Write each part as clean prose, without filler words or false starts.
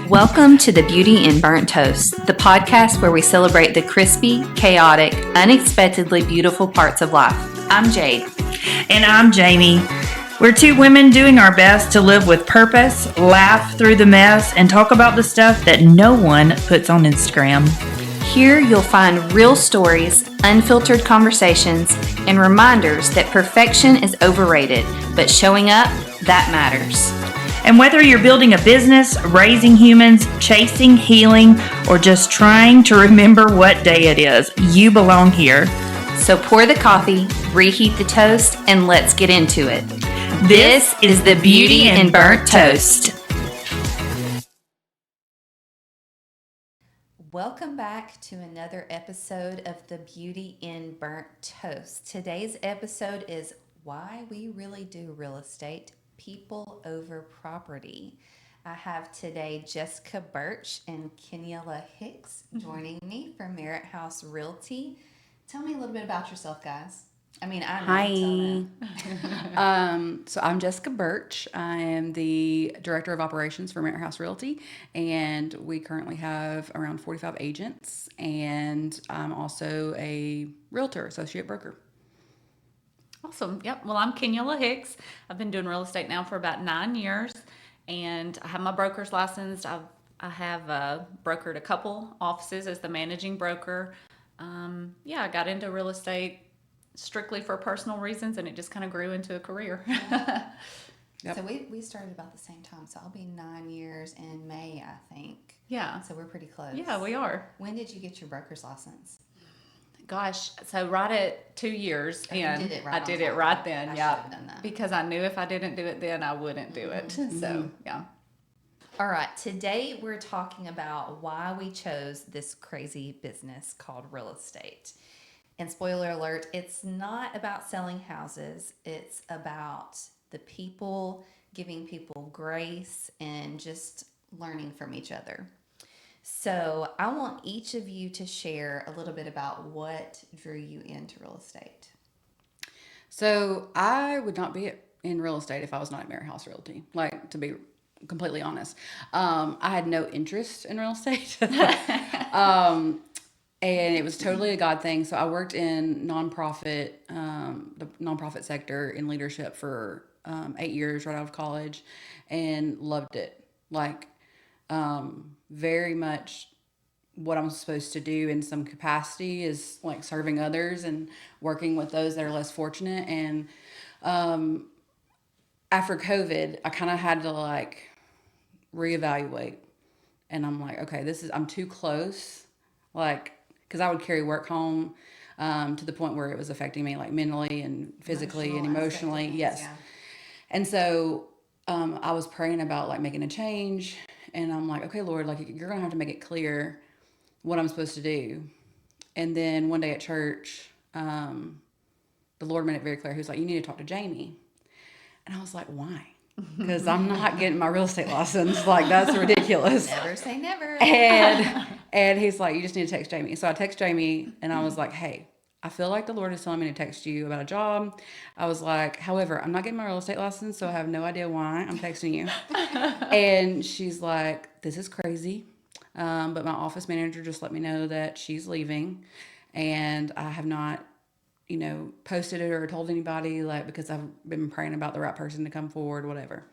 Welcome to the Beauty in Burnt Toast, the podcast where we celebrate the crispy, chaotic, unexpectedly beautiful parts of life. I'm Jade. And I'm Jamie. We're two women doing our best to live with purpose, laugh through the mess, and talk about the stuff that no one puts on Instagram. Here you'll find real stories, unfiltered conversations, and reminders that perfection is overrated, but showing up, that matters. And whether you're building a business, raising humans, chasing healing, or just trying to remember what day it is, you belong here. So pour the coffee, reheat the toast, and let's get into it. This is the Beauty in Burnt Toast. Welcome back to another episode of the Beauty in Burnt Toast. Today's episode is why we really do real estate. People over property. I have today Jessica Birch and Kenyala Hicks joining me from Merritt House Realty. Tell me a little bit about yourself, guys. I mean, I know. Hi. So I'm Jessica Birch. I am the Director of Operations for Merritt House Realty, and we currently have around 45 agents, and I'm also a realtor, associate broker. Awesome. Yep. Well, I'm Kenyala Hicks. I've been doing real estate now for about 9 years, and I have my broker's license. I have brokered a couple offices as the managing broker. I got into real estate strictly for personal reasons, and it just kind of grew into a career. Yep. So we started about the same time. So I'll be 9 years in May, I think. Yeah. So we're pretty close. Yeah, we are. When did you get your broker's license? Gosh, so right at 2 years, and you did it right I did on it time. right then. I Yeah, should have done that. because I knew if I didn't do it then, I wouldn't do it. So yeah. All right, today we're talking about why we chose this crazy business called real estate. And spoiler alert, it's not about selling houses. It's about the people, giving people grace, and just learning from each other. So I want each of you to share a little bit about what drew you into real estate. So I would not be in real estate if I was not at Merritt House Realty, like, to be completely honest. I had no interest in real estate. And it was totally a God thing. So I worked in the nonprofit sector in leadership for 8 years right out of college, and loved it. Like, very much what I'm supposed to do in some capacity is like serving others and working with those that are less fortunate. And after COVID, I kind of had to like reevaluate, and I'm like, okay, I'm too close, like, because I would carry work home to the point where it was affecting me like mentally and physically and emotionally. Yes. Yeah. And so I was praying about like making a change, and I'm like, okay, Lord, like, you're gonna have to make it clear what I'm supposed to do. And then one day at church, the Lord made it very clear. He was like, you need to talk to Jamie. And I was like, why? Because I'm not getting my real estate license. Like, that's ridiculous. Never say never. And he's like, you just need to text Jamie. So I text Jamie, and I was like, hey, I feel like the Lord is telling me to text you about a job. I was like, however, I'm not getting my real estate license, so I have no idea why I'm texting you. And she's like, this is crazy. But my office manager just let me know that she's leaving, and I have not, posted it or told anybody, like, because I've been praying about the right person to come forward, whatever.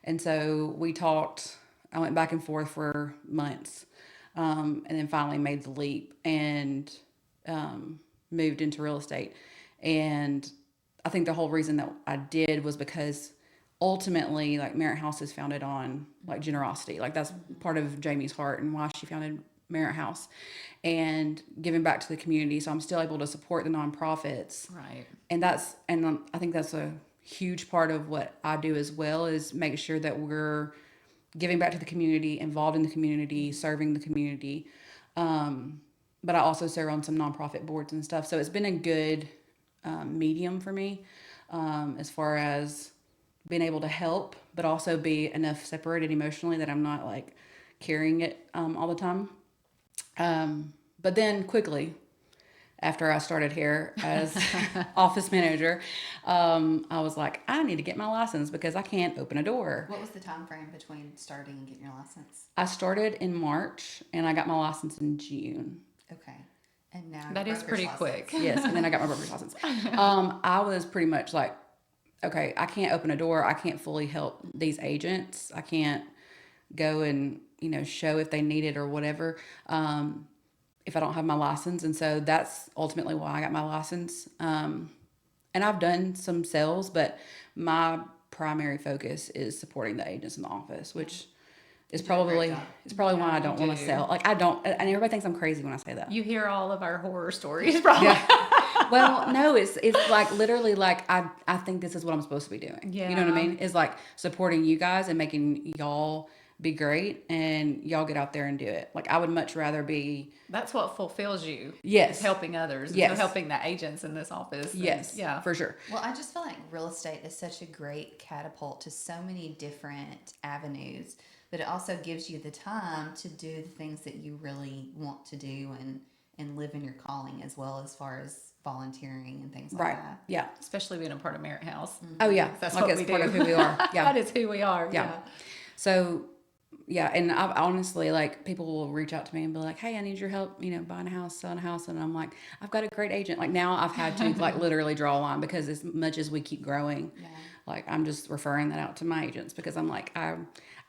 And so we talked. I went back and forth for months, and then finally made the leap and moved into real estate. And I think the whole reason that I did was because ultimately, like, Merritt House is founded on like generosity. Like, that's part of Jamie's heart and why she founded Merritt House, and giving back to the community. So I'm still able to support the nonprofits. Right. And I think that's a huge part of what I do as well, is make sure that we're giving back to the community, involved in the community, serving the community. But I also serve on some nonprofit boards and stuff. So it's been a good medium for me, as far as being able to help, but also be enough separated emotionally that I'm not like carrying it all the time. But then quickly, after I started here as office manager, I was like, I need to get my license because I can't open a door. What was the time frame between starting and getting your license? I started in March and I got my license in June. Okay. And now That your is broker's pretty license. quick. Yes, and then I got my broker's license. I was pretty much like, okay, I can't open a door. I can't fully help these agents. I can't go and show if they need it or whatever if I don't have my license. And so that's ultimately why I got my license. And I've done some sales, but my primary focus is supporting the agents in the office, which is do a great probably job. why I you don't want to do. sell. Like I don't, and everybody thinks I'm crazy when I say that. You hear all of our horror stories, probably. Yeah. Well, no, it's like literally like I think this is what I'm supposed to be doing. You know what I Yeah. mean? It's like supporting you guys and making y'all be great and y'all get out there and do it. Like I would much rather be That's what fulfills you. Yes. Is helping others. Yes. So helping the agents in this office. And, yes, yeah. for sure. Well, I just feel like real estate is such a great catapult to so many different avenues, but it also gives you the time to do the things that you really want to do and live in your calling as well, as far as volunteering and things like Right. that. Yeah. Especially being a part of Merit House. Oh yeah. That's like what it's we part do. of who we are. Yeah. That is who we are. Yeah. Yeah. So, yeah, and I've honestly, like, people will reach out to me and be like, hey, I need your help, buying a house, selling a house. And I'm like, I've got a great agent. Like, now I've had to, like, literally draw a line because as much as we keep growing, Yeah. like, I'm just referring that out to my agents because I'm like, I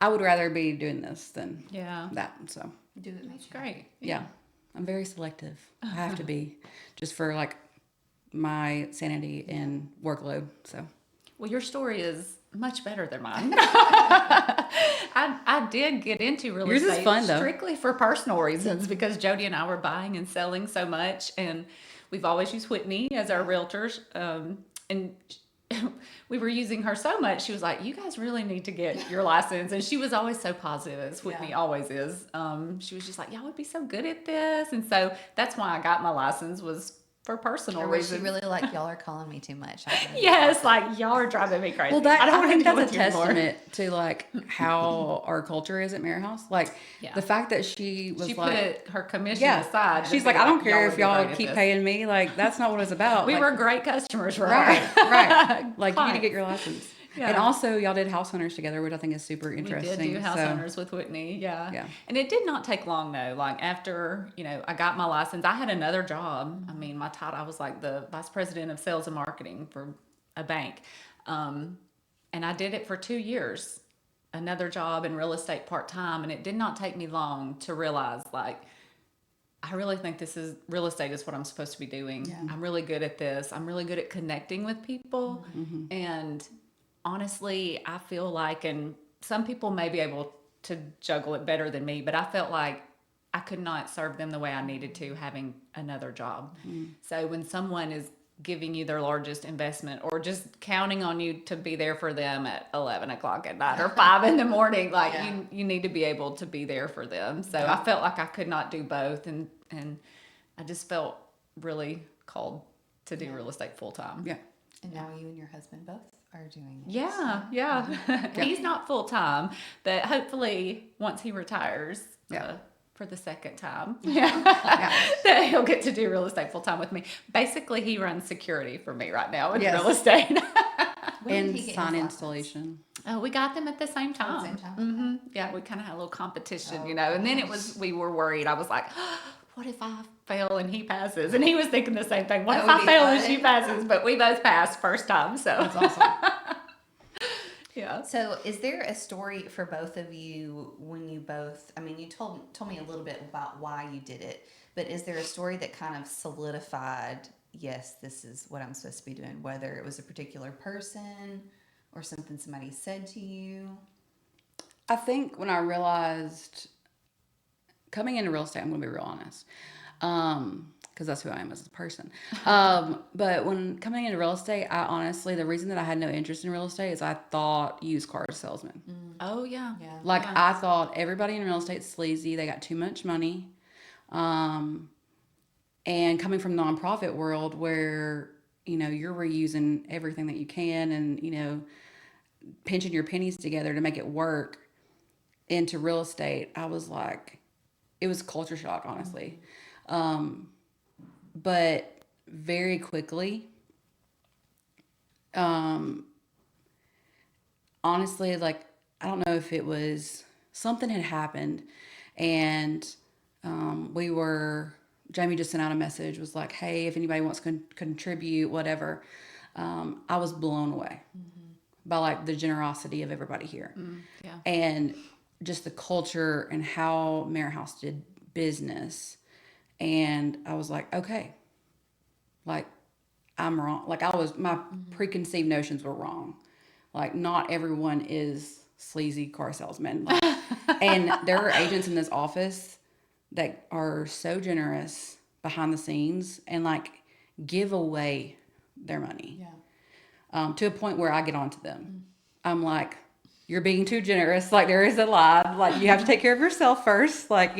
would rather be doing this than Yeah. that. So, Do what makes you Great. happy. yeah, I'm very selective. I have to be just for, like, my sanity and workload. So, Well, your story is much better than mine. I did get into real Yours is estate fun, though. strictly for personal reasons because Jody and I were buying and selling so much, and we've always used Whitney as our realtors. And we were using her so much, she was like, "You guys really need to get your license." And she was always so positive, as Whitney always is. She was just like, "Y'all would be so good at this," and so that's why I got my license was for personal Or was she reasons. really like, y'all are calling me too much? Yes, like y'all are driving me crazy. well, that I don't I want think to do that's a it anymore. testament to like how our culture is at Mary House. Like Yeah. the fact that she was She like, put her commission yeah, aside. to she's be like, I don't care would if be y'all great at keep this." paying me. Like that's not what it's about. We Like, were great customers for right, her. right. Like you need to Clients. get your license. Yeah. And also, y'all did house hunters together, which I think is super We interesting. did do house So, owners with Whitney, yeah. Yeah. And it did not take long though. Like after, I got my license, I had another job. I mean, my title, I was like the vice president of sales and marketing for a bank. And I did it for 2 years, another job in real estate part-time. And it did not take me long to realize like, I really think real estate is what I'm supposed to be doing. Yeah. I'm really good at this. I'm really good at connecting with people. And honestly, I feel like, and some people may be able to juggle it better than me, but I felt like I could not serve them the way I needed to having another job. So when someone is giving you their largest investment or just counting on you to be there for them at 11 o'clock at night or 5 in the morning, like Yeah. you need to be able to be there for them. So I felt like I could not do both. And I just felt really called to do real estate full time. yeah. And now you and your husband both are doing it. Yeah, yeah. He's not full time, but hopefully once he retires, Yeah. for the second time, that he'll get to do real estate full time with me. Basically, he runs security for me right now in Yes. real estate. When did And he get sign his license? installation. We got them at the same time. At the same time? Hmm. Yeah, we kind of had a little competition, Oh, And then we were worried. I was like, what if I fail and he passes? And he was thinking the same thing. What That if would I be fail and fun. she passes? But we both passed first time, so That's awesome. yeah. So, is there a story for both of you when you both? I mean, you told me a little bit about why you did it, but is there a story that kind of solidified? Yes, this is what I'm supposed to be doing. Whether it was a particular person or something somebody said to you. I think when I realized coming into real estate, I'm going to be real honest, because that's who I am as a person. But when coming into real estate, I honestly, the reason that I had no interest in real estate is I thought used car salesman. Oh yeah. Yeah. Like Yeah. I thought everybody in real estate is sleazy. They got too much money. And coming from nonprofit world where, you're reusing everything that you can and, pinching your pennies together to make it work into real estate, I was like, it was culture shock, honestly. but very quickly, honestly, like, I don't know if it was something had happened, and Jamie just sent out a message, was like, hey, if anybody wants to contribute, whatever. I was blown away by like the generosity of everybody here. Yeah. And just the culture and how Mare House did business. And I was like, okay, like, I'm wrong. Like, my preconceived notions were wrong. Like, not everyone is sleazy car salesmen. Like, and there are agents in this office that are so generous behind the scenes and like give away their money. To a point where I get onto them. I'm like, you're being too generous. Like, there is a line. Like, you have to take care of yourself first. Like,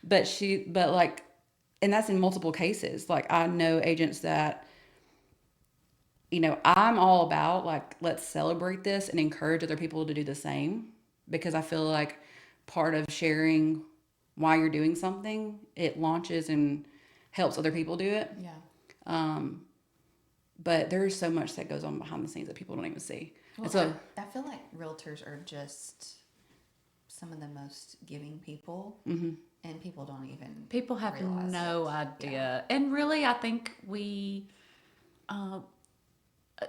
but like, and that's in multiple cases. Like, I know agents that, I'm all about like, let's celebrate this and encourage other people to do the same, because I feel like part of sharing why you're doing something, it launches and helps other people do it. Yeah. But there is so much that goes on behind the scenes that people don't even see. Well, And so, I feel like realtors are just some of the most giving people, and people don't even People have realize no it. idea. And really, I think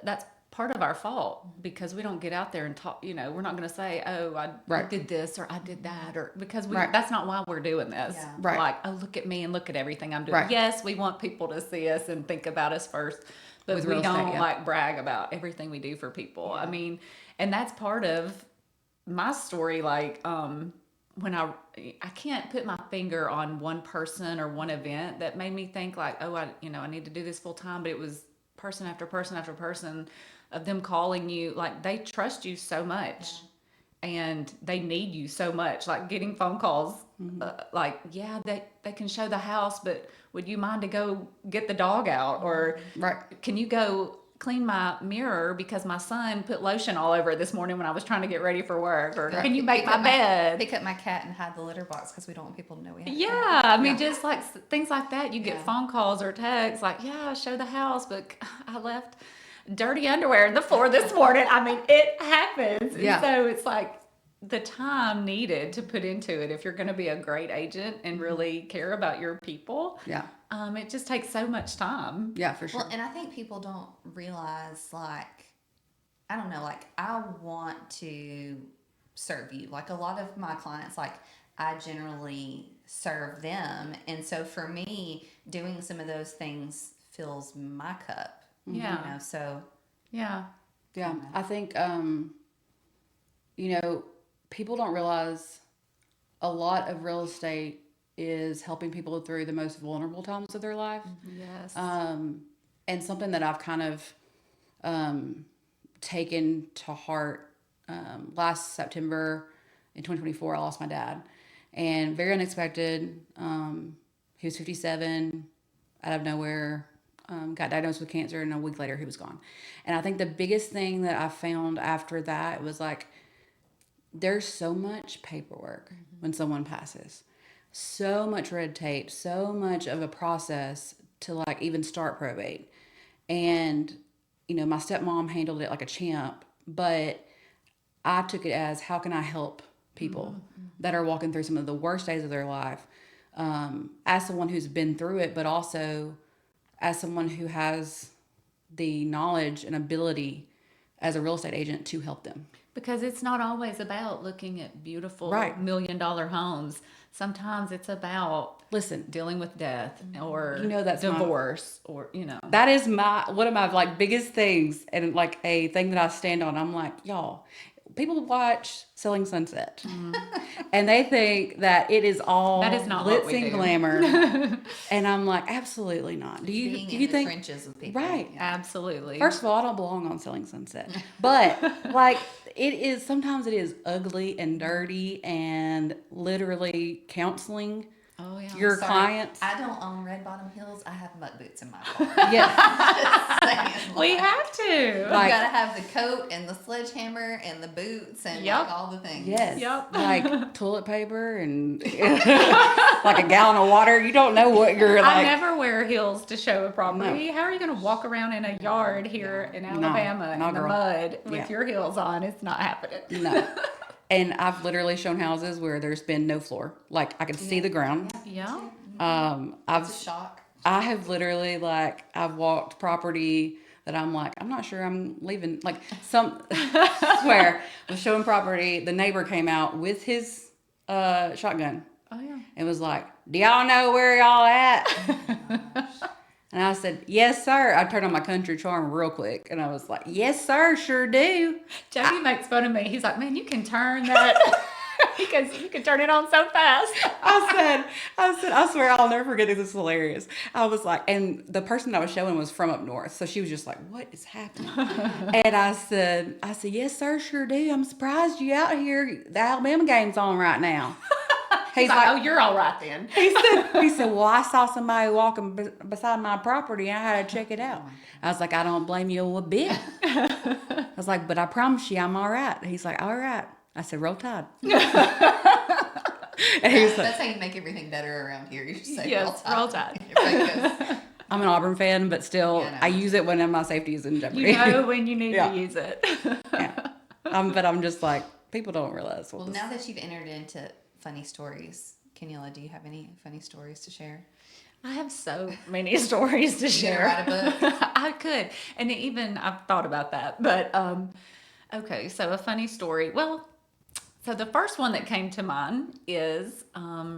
that's part of our fault, because we don't get out there and talk. We're not going to say, oh, I Right. did this or I did that, or because Right. that's not why we're doing this. Yeah. Right. Like, oh, look at me and look at everything I'm doing. Right. Yes, we want people to see us and think about us first, but With we real estate, don't yeah. like brag about everything we do for people. I mean, and that's part of my story. Like, when I can't put my finger on one person or one event that made me think like, oh, I need to do this full time, but it was person after person after person of them calling you. Like, they trust you so much, and they need you so much. Like, getting phone calls, like, yeah, they can show the house, but would you mind to go get the dog out, or Right. can you go clean my mirror because my son put lotion all over it this morning when I was trying to get ready for work, or can you make Pick my up bed? Pick up my cat and hide the litter box because we don't want people to know we have a cat. Yeah, I mean, just like things like that. You get Yeah. phone calls or texts like, yeah, show the house, but I left dirty underwear in the floor this morning. I mean, it happens. And Yeah. so it's like the time needed to put into it if you're going to be a great agent and really care about your people. Yeah. It just takes so much time. Yeah, for sure. Well, and I think people don't realize, like, I don't know, like, I want to serve you. Like, a lot of my clients, like, I generally serve them. And so for me, doing some of those things fills my cup. Yeah. So Yeah. Yeah. I think, people don't realize a lot of real estate is helping people through the most vulnerable times of their life. Yes. And something that I've kind of taken to heart. Last September in 2024, I lost my dad, and very unexpected. He was 57, out of nowhere. Got diagnosed with cancer, and a week later he was gone. And I think the biggest thing that I found after that was like, there's so much paperwork when someone passes, so much red tape, so much of a process to like even start probate. And my stepmom handled it like a champ, but I took it as, how can I help people that are walking through some of the worst days of their life, as someone who's been through it, but also as someone who has the knowledge and ability as a real estate agent to help them. Because it's not always about looking at beautiful Right. $1 million homes. Sometimes it's about Listen, dealing with death or that's divorce or that is one of my like biggest things, and like a thing that I stand on. I'm like, y'all, people watch Selling Sunset and they think that it is all That is not what glitz we and do. glamour. And I'm like, absolutely not. Do you being do in you the think trenches with people. right? Yeah. Absolutely. First of all, I don't belong on Selling Sunset, but like sometimes it is ugly and dirty, and literally counseling Oh yeah. Your Sorry, clients. I don't own red bottom heels. I have muck boots in my car. Yeah. Just saying, We like, have to. you Like- gotta have the coat and the sledgehammer and the boots and Yep. like all the things. Yes. Yep. Like toilet paper and like a gallon of water. You don't know what you're I like. never wear heels to show a property. How are you going to walk around in a yard here in Alabama no, in the girl. mud with Yeah. your heels on? It's not happening. No. And I've literally shown houses where there's been no floor. Like I could see the ground. Yeah. It's a shock. I have literally like I've walked property that I'm like I'm not sure I'm leaving. Like swear was showing property. The neighbor came out with his shotgun Oh yeah. and was like, "Do y'all know where y'all at?" And I said, "Yes, sir." I turned on my country charm real quick, and I was like, "Yes, sir, sure do." Jody makes fun of me. He's like, "Man, you can turn that." Because you can turn it on so fast. I swear I'll never forget this. This is hilarious. I was like, and the person I was showing was from up north, so she was just like, "What is happening?" And I said, "Yes, sir, sure do. I'm surprised you out here. The Alabama game's on right now." He's Like, like, oh, you're all right then. he said, "Well, I saw somebody walking beside my property, and I had to check it out." I was like, "I don't blame you a bit." I was like, "But I promise you, I'm all right." He's like, "All right." I said, "Roll Tide." And he was like, That's how you make everything better around here. You just say Yes, Roll Tide. Everybody goes, I'm an Auburn fan, but still, Yeah, no. I use it when my safety is in jeopardy. You know when you need Yeah. to use it. Yeah. But I'm just like, people don't realize what well, this. now that you've entered into funny stories, Kenyala, do you have any funny stories to share? I have so many stories to You gonna share. write a book? I could, and even I've thought about that. But okay, so a funny story. Well, so the first one that came to mind is I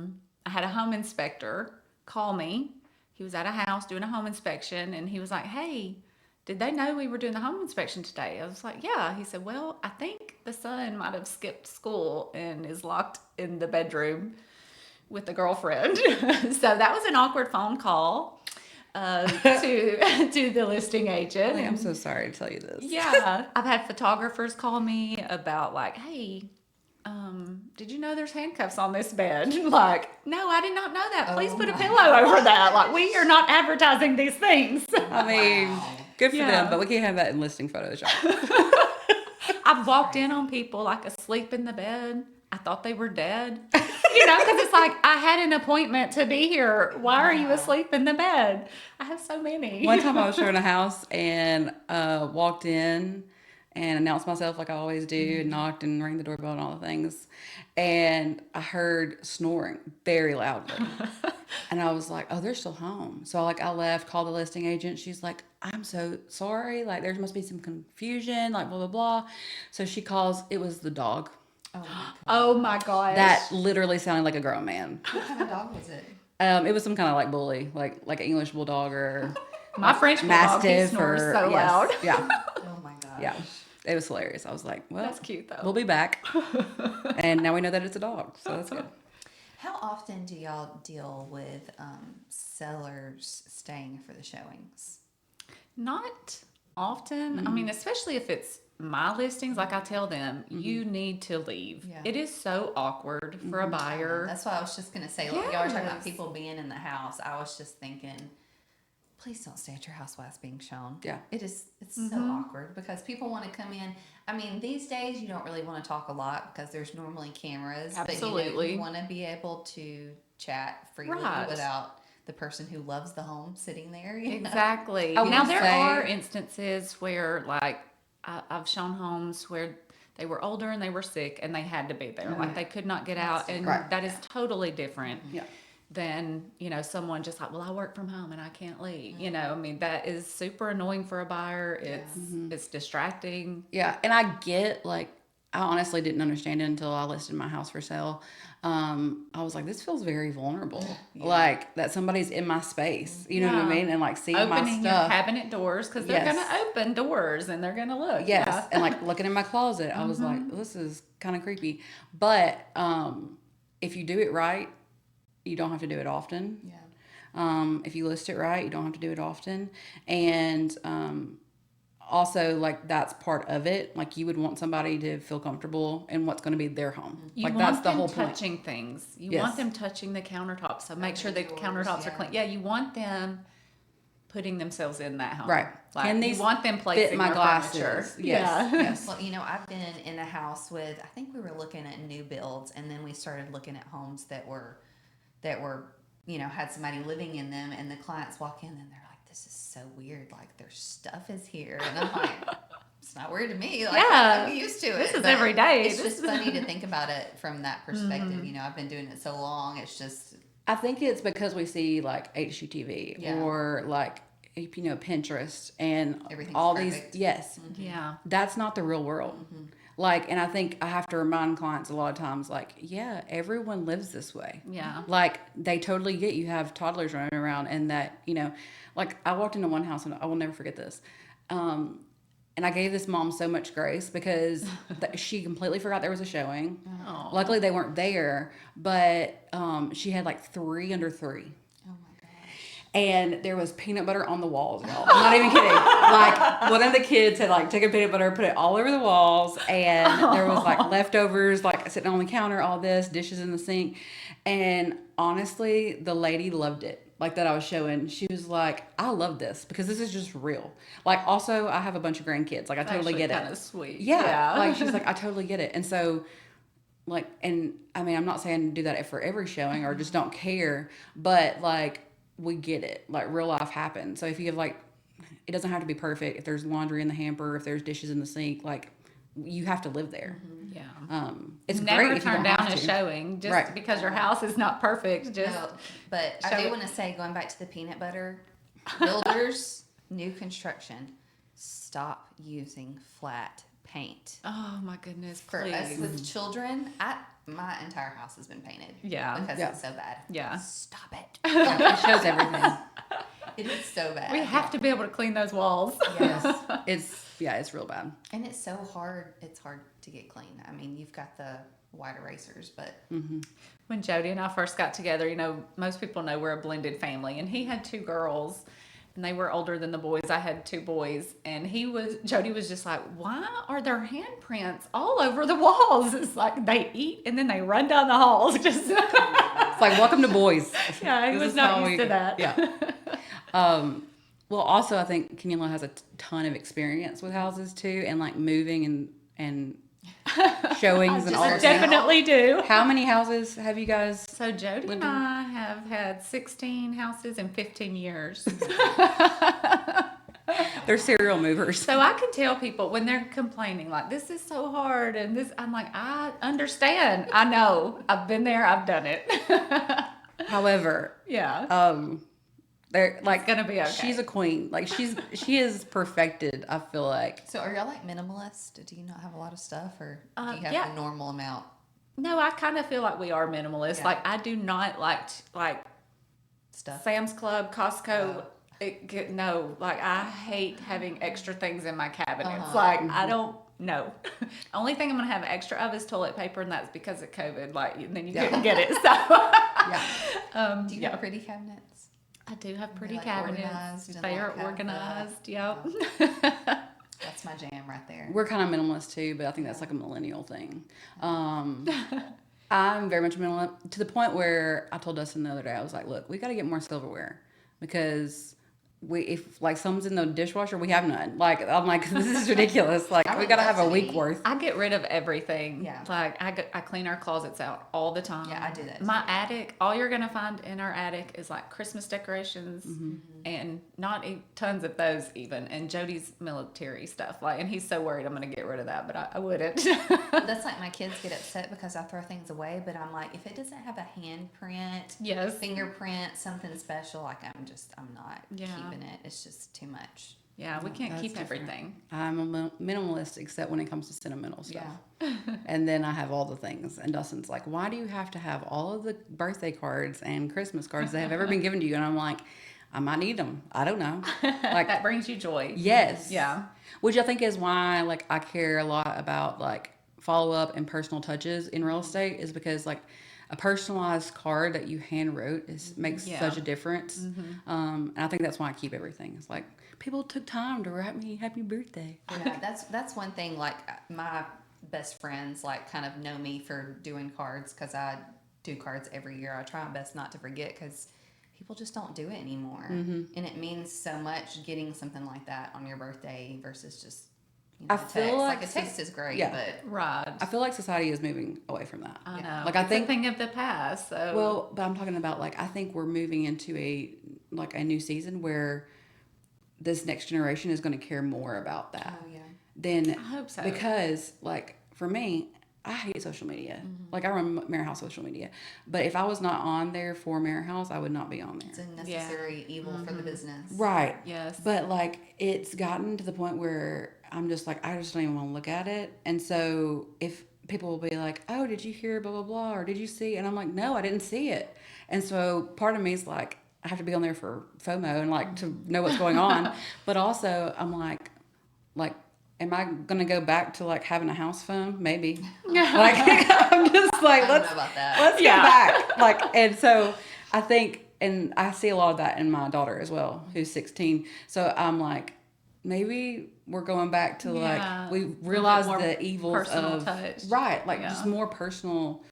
had a home inspector call me. He was at a house doing a home inspection, and he was like, "Hey, did they know we were doing the home inspection today?" I was like, "Yeah." He said, "Well, I think the son might have skipped school and is locked in the bedroom with a girlfriend." So that was an awkward phone call to the listing agent. I'm so sorry to tell you this. Yeah, I've had photographers call me about like, "Hey, did you know there's handcuffs on this bed?" Like, "No, I did not know that. Please Oh put a my pillow over that." Like, we are not advertising these things. I mean, Wow. good for Yeah. them, but we can't have that in listing Photoshop. I've walked in on people like asleep in the bed. I thought they were dead. You know, because it's like, I had an appointment to be here. Why are you asleep in the bed? I have so many. One time I was showing a house and walked in and announced myself like I always do, and knocked and rang the doorbell and all the things. And I heard snoring very loudly. And I was like, "Oh, they're still home." So I left, called the listing agent. She's like, "I'm so sorry. Like there must be some confusion, like blah, blah, blah." So she calls, it was the dog. Oh, my God. Oh my gosh. That literally sounded like a grown man. What kind of dog was it? It was some kind of like bully, like an English bulldog or My French bulldog, he mastiff snores or so yes, loud. Yeah, Oh my gosh. yeah. It was hilarious. I was like, "Well, That's cute though. we'll be back." And now we know that it's a dog, so that's good. How often do y'all deal with sellers staying for the showings? Not often. I mean, especially if it's my listings, like I tell them, you need to leave. Yeah. It is so awkward for a buyer. That's what I was just gonna say. Like, y'all were talking about Yes. people being in the house. I was just thinking, please don't stay at your house while it's being shown. Yeah. It's so awkward because people want to come in. I mean, these days you don't really want to talk a lot because there's normally cameras. But Absolutely. you want to be able to chat freely Right. without the person who loves the home sitting there. you know? Exactly. I will Now there say- are instances where, like, I've shown homes where they were older and they were sick and they had to be there. Like they could not get out, and Right. that is totally different Yeah. than someone just like, "Well, I work from home and I can't leave." You know, I mean, that is super annoying for a buyer. It's distracting. Yeah, and I get like I honestly didn't understand it until I listed my house for sale. I was like, this feels very vulnerable. Like that somebody's in my space. You know what I Yeah. mean? And like seeing my Opening your stuff. cabinet doors because they're Yes. gonna open doors and they're gonna look. Yes. Yeah. And like looking in my closet, I was like, this is kind of creepy. But if you do it right, you don't have to do it often. Yeah. If you list it right, you don't have to do it often. And also, like, that's part of it. Like, you would want somebody to feel comfortable in what's going to be their home. You Like, want that's the them whole point. touching things. You Yes. want them touching the countertops. So make sure the doors, countertops are yeah. clean. Yeah, you want them putting themselves in that home. Right. Like, Can you these want them placing fit my their glasses? furniture. Yes. Yeah. Yes. Well, I've been in a house with, I think we were looking at new builds, and then we started looking at homes that were, had somebody living in them, and the clients walk in and they're like, this is so weird. Like, their stuff is here. And I'm like, it's not weird to me. Like, Yeah. I'm used to it. This is But every day. It's just funny to think about it from that perspective. Mm-hmm. I've been doing it so long. It's just, I think it's because we see like HGTV Yeah. or like Pinterest and Everything's all perfect. these. Yes, Yeah. that's not the real world. Like, and I think I have to remind clients a lot of times, like, yeah, everyone lives this way. Yeah. Like, they totally get you have toddlers running around, and that, like, I walked into one house and I will never forget this. And I gave this mom so much grace because she completely forgot there was a showing. Aw. Luckily, they weren't there, but she had like 3 under 3. oh my gosh. And there was peanut butter on the walls, y'all. I'm not even kidding. Like, one of the kids had like taken peanut butter, put it all over the walls, and there was like leftovers, like sitting on the counter, all this, dishes in the sink. And honestly, the lady loved it. Like, that I was showing. She was like, I love this because this is just real. Like, also, I have a bunch of grandkids. Like, I totally get it. Kind of sweet. Yeah. Like, she's like, I totally get it. And so, like, and I mean, I'm not saying do that for every showing or just don't care, but like, we get it. Like, real life happens. So if you have like, it doesn't have to be perfect. If there's laundry in the hamper, if there's dishes in the sink, like, you have to live there. Yeah. It's Never great if you turn don't down have a to. showing just Right. because your house is not perfect. Just No, but show I do it. want to say, going back to the peanut butter, builders, new construction, stop using flat paint. oh my goodness, For please. us with children, my entire house has been painted. Yeah. Because Yeah. it's so bad. Yeah. Stop it. Yeah, it shows everything. It is so bad. We have to be able to clean those walls. Yes. It's real bad. And it's so hard. It's hard to get clean. I mean, you've got the white erasers, but When Jody and I first got together, most people know we're a blended family, and he had 2 girls, and they were older than the boys. I had 2 boys, and Jody was just like, why are there handprints all over the walls? It's like they eat and then they run down the halls. Just It's like, welcome to boys. yeah, he This was is not how used to that. Yeah. Well, also, I think Kenyala has a ton of experience with houses too, and like moving and showings and all I that. definitely do. How many houses have you guys? So Jody and Lived in? I have had 16 houses in 15 years. They're serial movers. So I can tell people when they're complaining, like, this is so hard, and this, I'm like, I understand. I know. I've been there. I've done it. However, Yeah. they're like gonna be okay. She's a queen. Like, she is perfected. I feel like. so are y'all like minimalist? Do you not have a lot of stuff, or do you have yeah. a normal amount? No, I kind of feel like we are minimalist. Yeah. Like, I do not like Stuff. Sam's Club, Costco. Oh. No, like, I hate having extra things in my cabinets. Uh-huh. Like, I don't. No. Only thing I'm gonna have extra of is toilet paper, and that's because of COVID. Like, and then you Yeah. couldn't get it. So, Yeah. Do you yeah. have pretty cabinets? I do have pretty like cabinets. organized and They like are have the- organized. Yep. That's my jam right there. We're kind of minimalist too, but I think that's like a millennial thing. I'm very much minimalist to the point where I told Dustin the other day, I was like, look, we got to get more silverware because if like some's in the dishwasher, we have none. Like, I'm like, this is ridiculous. Like, I we would got to love have a to week be. worth. I get rid of everything. Yeah. Like, I clean our closets out all the time. Yeah, I do that My too. attic, all you're going to find in our attic is like Christmas decorations and not tons of those even. And Jody's military stuff. Like, and he's so worried I'm going to get rid of that, but I wouldn't. That's like my kids get upset because I throw things away, but I'm like, if it doesn't have a handprint, Yes. fingerprint, something special, like I'm not Yeah. keeping it. It's just too much. Yeah, we can't That's keep different. everything. I'm a minimalist except when it comes to sentimental stuff. Yeah. And then I have all the things. And Dustin's like, why do you have to have all of the birthday cards and Christmas cards that have ever been given to you? And I'm like, I might need them. I don't know. Like, That brings you joy. yes. Yeah. Which I think is why, like, I care a lot about, like, follow-up and personal touches in real estate is because, like, a personalized card that you hand wrote makes Yeah. such a difference. And I think that's why I keep everything. It's like, people took time to write me happy birthday. Yeah, that's one thing. Like my best friends, like kind of know me for doing cards because I do cards every year. I try my best not to forget because people just don't do it anymore, and it means so much getting something like that on your birthday versus just I a feel text. like A text is great, yeah. but Right. I feel like society is moving away from that. I Yeah. know. Like, I it's think- a thing of the past. So Well, but I'm talking about like I think we're moving into a new season where this next generation is going to care more about that oh yeah, than I hope so. because like for me, I hate social media. Like I run Mare House social media, but if I was not on there for Mare House, I would not be on there. it's a necessary evil for the business. Right. Yes. But like it's gotten to the point where I'm just like I just don't even want to look at it. And so if people will be like, "Oh, did you hear blah blah blah?" or "Did you see?" and I'm like, "No, I didn't see it." And so part of me is like I have to be on there for FOMO and like to know what's going on, but also I'm like am I gonna go back to like having a house phone? Maybe. Like I'm just like I don't know about that. let's Yeah. go back. Like, and so I think, and I see a lot of that in my daughter as well, who's 16. So I'm like, maybe we're going back to Yeah. like, we A little bit realize more the evils personal of, touch. right. Like Yeah. just more personal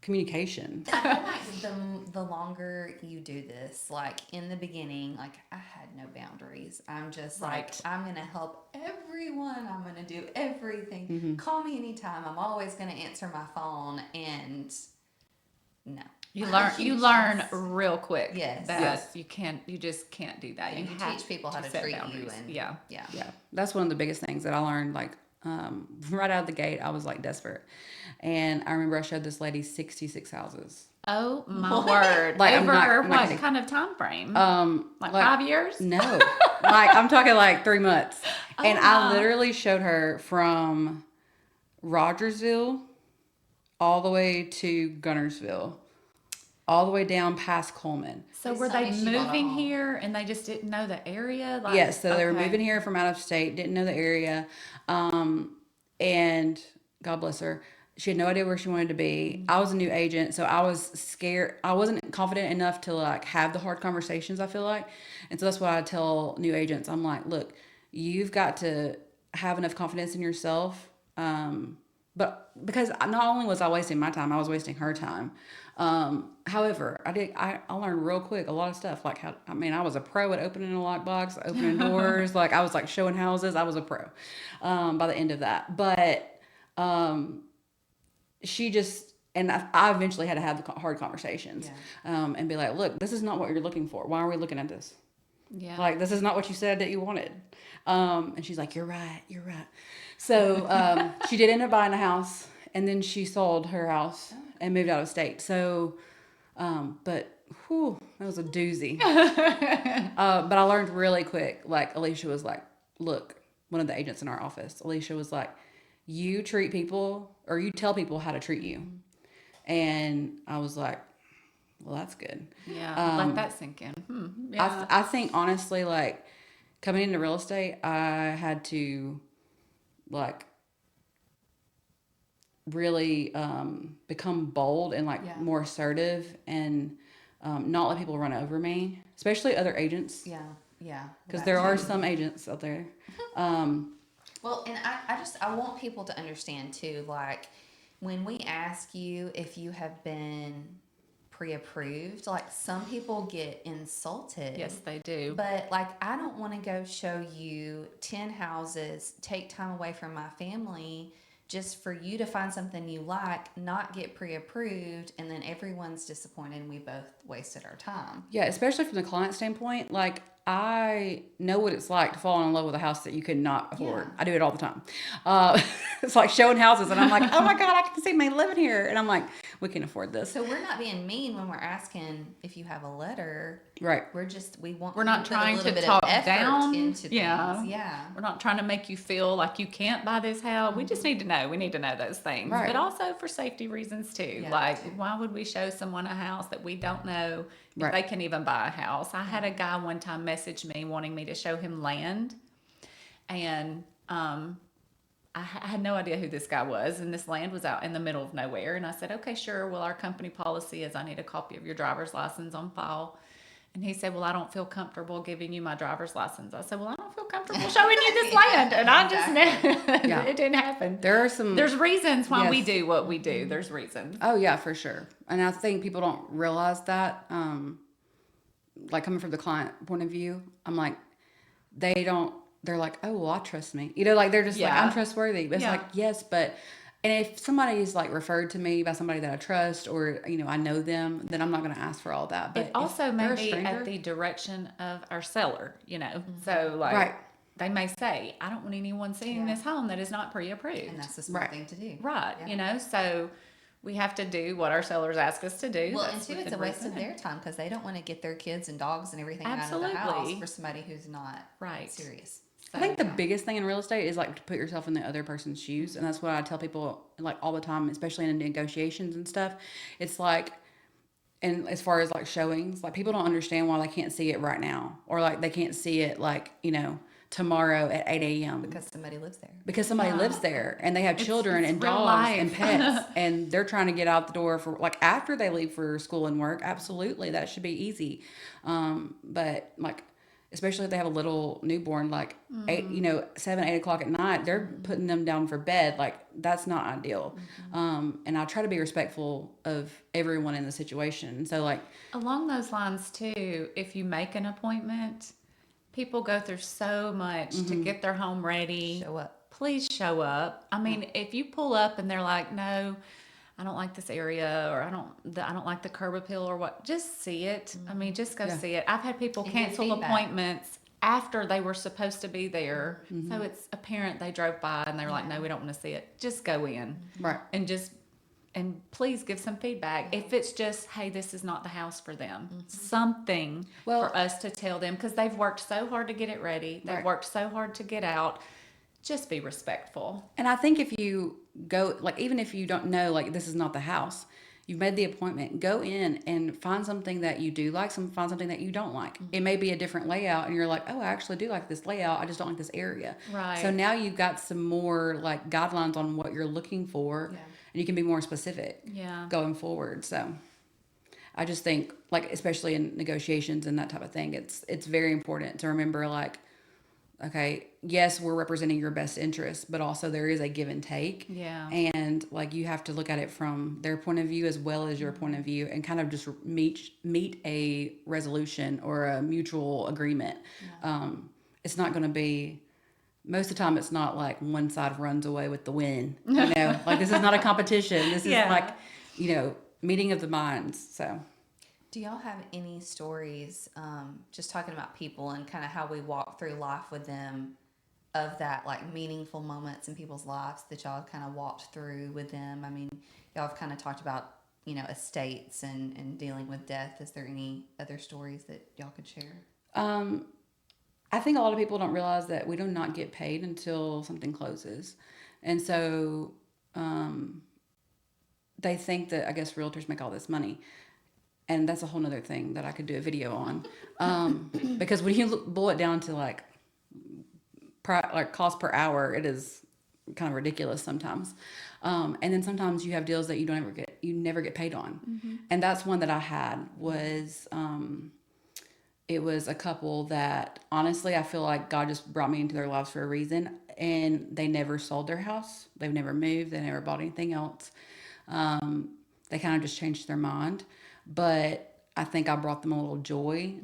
communication. I feel like the longer you do this, like in the beginning, like I had no boundaries. I'm just like, Right. I'm going to help everyone. I'm going to do everything. Call me anytime. I'm always going to answer my phone. And no. You learn real quick. Yes. That Yes. you just can't do that. You have teach people how to set treat you. boundaries. And yeah. Yeah. Yeah, that's one of the biggest things that I learned. Like right out of the gate, I was like desperate, and I remember I showed this lady 66 houses. Oh my word! Like, I'm Over not what kidding. kind of time frame? Like 5 years? No, like I'm talking like 3 months, and I my. literally showed her from Rogersville all the way to Gunnersville, all the way down past Coleman. So Please were tell they me she bought a moving home. here and they just didn't know the area? Like, Yes, so they were okay. moving here from out of state, didn't know the area, and God bless her, she had no idea where she wanted to be. I was a new agent, so I was scared. I wasn't confident enough to like have the hard conversations, I feel like. And so that's what I tell new agents. I'm like, look, you've got to have enough confidence in yourself. But because not only was I wasting my time, I was wasting her time. However, I learned real quick a lot of stuff. Like I was a pro at opening a lockbox, opening doors. Like I was like showing houses. I was a pro by the end of that. But she just, and I eventually had to have the hard conversations and be like, look, this is not what you're looking for. Why are we looking at this? Yeah. Like, this is not what you said that you wanted. And she's like, you're right. So she did end up buying a house, and then she sold her house and moved out of state. So, but whew, that was a doozy. But I learned really quick. Like, Alicia was like, look, one of the agents in our office, Alicia was like, you treat people, or you tell people how to treat you. And I was like, well, that's good. Yeah. Let that sink in. Yeah. I think honestly, like coming into real estate, I had to like really become bold and like more assertive and not let people run over me, especially other agents. Yeah. Because there are some agents out there. Well, and I want people to understand too, like when we ask you if you have been pre-approved, like some people get insulted. Yes, they do. But like I don't want to go show you 10 houses, take time away from my family just for you to find something you like, not get pre-approved, and then everyone's disappointed and we both wasted our time. Yeah, especially from the client standpoint, like I know what it's like to fall in love with a house that you could not afford. Yeah. I do it all the time. It's like showing houses, and I'm like, oh my God, I can see me living here. And I'm like, we can afford this. So we're not being mean when we're asking if you have a letter. Right. We're We're not to put a trying little to bit talk of effort down. into Yeah. things. Yeah. We're not trying to make you feel like you can't buy this house. We just need to know. We need to know those things. Right. But also for safety reasons too. Yeah, Like, too. why would we show someone a house that we don't know if Right. they can even buy a house? I had a guy one time message me wanting me to show him land. And I had no idea who this guy was. And this land was out in the middle of nowhere. And I said, okay, sure. Well, our company policy is I need a copy of your driver's license on file. And he said, well, I don't feel comfortable giving you my driver's license. I said, well, I don't feel comfortable showing you this land. And I just know Yeah. it didn't happen. There's reasons why we Yes. do what we do. There's reasons. Oh yeah, for sure. And I think people don't realize that. Like coming from the client point of view, I'm like, they don't. They're like, oh well, I trust me. You know, like they're just like, Yeah. I'm trustworthy. But it's Yeah. like, yes, but. And if somebody is like referred to me by somebody that I trust, or I know them, then I'm not going to ask for all that. But It also if may they're a be stranger, at the direction of our seller, So like Right. they may say, I don't want anyone seeing Yeah. this home that is not pre-approved. And that's the smart Right. thing to do. Right. Yeah. So we have to do what our sellers ask us to do. Well, That's and two, it's within a waste of reason. their time because they don't want to get their kids and dogs and everything out of the house Absolutely. for somebody who's not Right. serious. I think the biggest thing in real estate is like to put yourself in the other person's shoes, and that's what I tell people like all the time, especially in negotiations and stuff. It's like, and as far as like showings, like people don't understand why they can't see it right now, or like they can't see it like tomorrow at 8 a.m. because somebody lives there. because somebody lives there and they have children it's and real dogs life. and pets and they're trying to get out the door for like after they leave for school and work. Absolutely, that should be easy. But like especially if they have a little newborn, like 7-8 o'clock at night, they're putting them down for bed. Like that's not ideal. And I try to be respectful of everyone in the situation. So like Along those lines too, if you make an appointment, people go through so much to get their home ready. Show up. Please show up. I mean, if you pull up and they're like, "No, I don't like this area," or I don't like the curb appeal," or what, just see it. I mean, just go see it. I've had people And get cancel feedback. appointments after they were supposed to be there. So it's apparent they drove by and they were like, "No, we don't want to see it." Just go in. right. And please give some feedback. If it's just, hey, this is not the house for them, something Well- for us to tell them, because they've worked so hard to get it ready. They've Right. worked so hard to get out. Just be respectful. And I think if you go, like, even if you don't know, like, this is not the house, you've made the appointment, go in and find something that you do like, find something that you don't like. It may be a different layout, and you're like, oh, I actually do like this layout. I just don't like this area. Right. So now you've got some more, like, guidelines on what you're looking for, Yeah. and you can be more specific Yeah. going forward. So I just think, like, especially in negotiations and that type of thing, it's very important to remember, like, okay, yes, we're representing your best interest, but also there is a give and take. Yeah. And like you have to look at it from their point of view as well as your point of view, and kind of just meet a resolution or a mutual agreement. It's not going to be, most of the time it's not like one side runs away with the win. Like this is not a competition. This is Yeah. like, meeting of the minds. So Do y'all have any stories, just talking about people and kind of how we walk through life with them, of that like meaningful moments in people's lives that y'all kind of walked through with them? I mean, y'all have kind of talked about, estates and dealing with death. Is there any other stories that y'all could share? I think a lot of people don't realize that we do not get paid until something closes. And so they think that, I guess, realtors make all this money. And that's a whole nother thing that I could do a video on. Because when you boil it down to like cost per hour, it is kind of ridiculous sometimes. And then sometimes you have deals that you never get paid on. And that's one that I had was, it was a couple that honestly, I feel like God just brought me into their lives for a reason, and they never sold their house. They've never moved. They never bought anything else. They kind of just changed their mind. But I think I brought them a little joy.